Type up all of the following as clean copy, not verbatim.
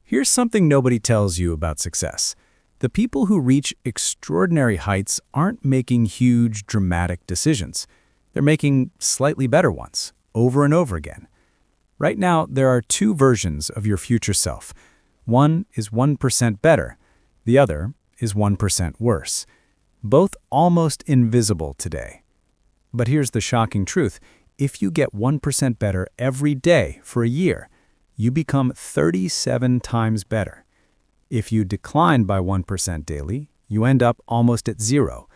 Here's something nobody tells you about success. The people who reach extraordinary heights aren't making huge, dramatic decisions. They're making slightly better ones, over and over again. Right now, there are two versions of your future self. One is 1% better. The other is 1% worse. Both almost invisible today. But here's the shocking truth. If you get 1% better every day for a year, you become 37 times better. If you decline by 1% daily, you end up almost at zero.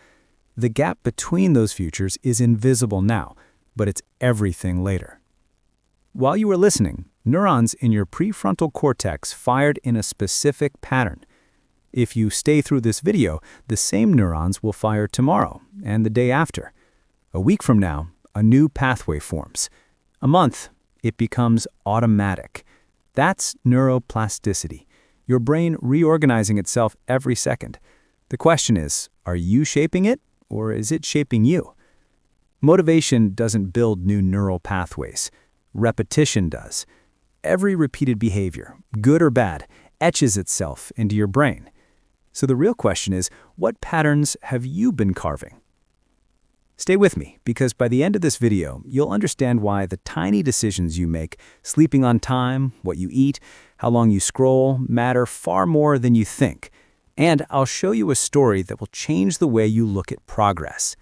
The gap between those futures is invisible now, but it's everything later. While you were listening, neurons in your prefrontal cortex fired in a specific pattern. If you stay through this video, the same neurons will fire tomorrow and the day after. A week from now, a new pathway forms. A month, it becomes automatic. That's neuroplasticity, your brain reorganizing itself every second. The question is, are you shaping it, or is it shaping you? Motivation doesn't build new neural pathways. Repetition does. Every repeated behavior, good or bad, etches itself into your brain. So the real question is, what patterns have you been carving? Stay with me, because by the end of this video, you'll understand why the tiny decisions you make, sleeping on time, what you eat, how long you scroll, matter far more than you think. And I'll show you a story that will change the way you look at progress.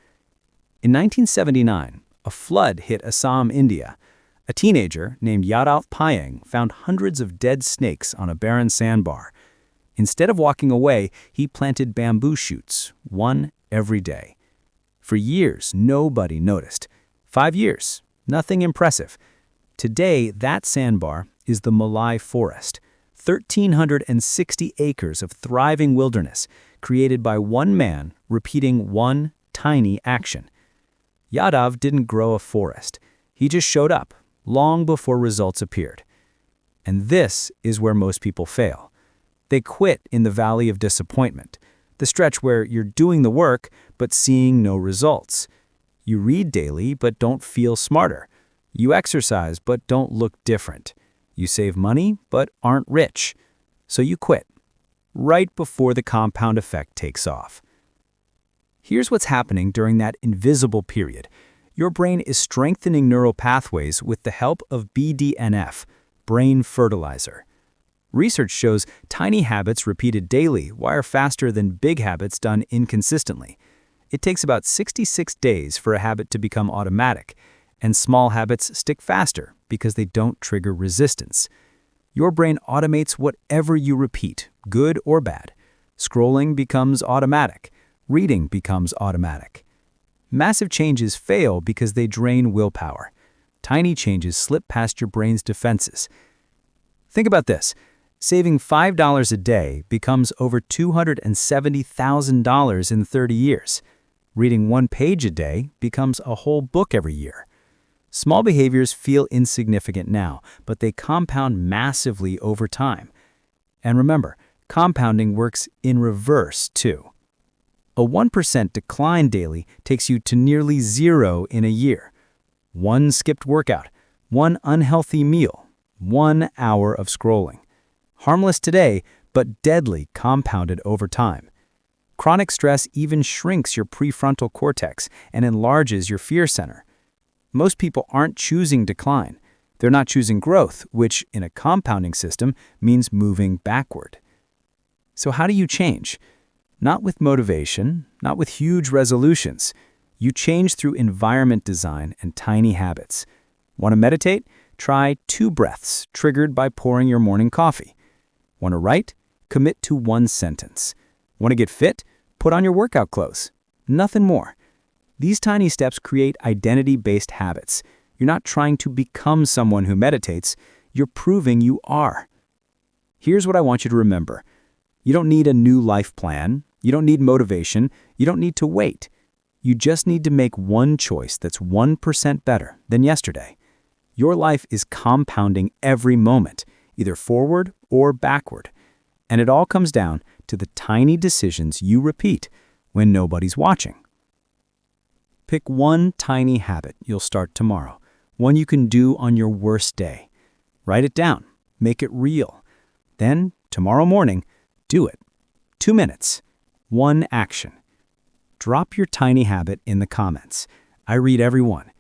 In 1979, a flood hit Assam, India. A teenager named Yadav Payeng found hundreds of dead snakes on a barren sandbar. Instead of walking away, he planted bamboo shoots, one every day. For years, nobody noticed. 5 years, nothing impressive. Today, that sandbar is the Malay Forest, 1,360 acres of thriving wilderness created by one man repeating one tiny action. Yadav didn't grow a forest. He just showed up, long before results appeared. And this is where most people fail. They quit in the valley of disappointment, the stretch where you're doing the work but seeing no results. You read daily but don't feel smarter. You exercise but don't look different. You save money but aren't rich. So you quit, right before the compound effect takes off. Here's what's happening during that invisible period. Your brain is strengthening neural pathways with the help of BDNF, brain fertilizer. Research shows tiny habits repeated daily wire faster than big habits done inconsistently. It takes about 66 days for a habit to become automatic, and small habits stick faster because they don't trigger resistance. Your brain automates whatever you repeat, good or bad. Scrolling becomes automatic. Reading becomes automatic. Massive changes fail because they drain willpower. Tiny changes slip past your brain's defenses. Think about this. Saving $5 a day becomes over $270,000 in 30 years. Reading 1 page a day becomes a whole book every year. Small behaviors feel insignificant now, but they compound massively over time. And remember, compounding works in reverse, too. A 1% decline daily takes you to nearly zero in a year. One skipped workout, one unhealthy meal, 1 hour of scrolling. Harmless today, but deadly compounded over time. Chronic stress even shrinks your prefrontal cortex and enlarges your fear center. Most people aren't choosing decline. They're not choosing growth, which in a compounding system means moving backward. So how do you change? Not with motivation, not with huge resolutions. You change through environment design and tiny habits. Want to meditate? Try 2 breaths triggered by pouring your morning coffee. Want to write? Commit to 1 sentence. Want to get fit? Put on your workout clothes. Nothing more. These tiny steps create identity-based habits. You're not trying to become someone who meditates. You're proving you are. Here's what I want you to remember. You don't need a new life plan. You don't need motivation. You don't need to wait. You just need to make one choice that's 1% better than yesterday. Your life is compounding every moment, either forward or backward. And it all comes down to the tiny decisions you repeat when nobody's watching. Pick one tiny habit you'll start tomorrow, one you can do on your worst day. Write it down. Make it real. Then Tomorrow morning, do it. 2 minutes. One action. Drop your tiny habit in the comments. I read every one.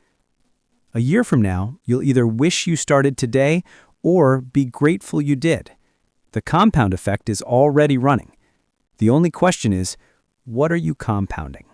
A year from now, you'll either wish you started today or be grateful you did. The compound effect is already running. The only question is, what are you compounding?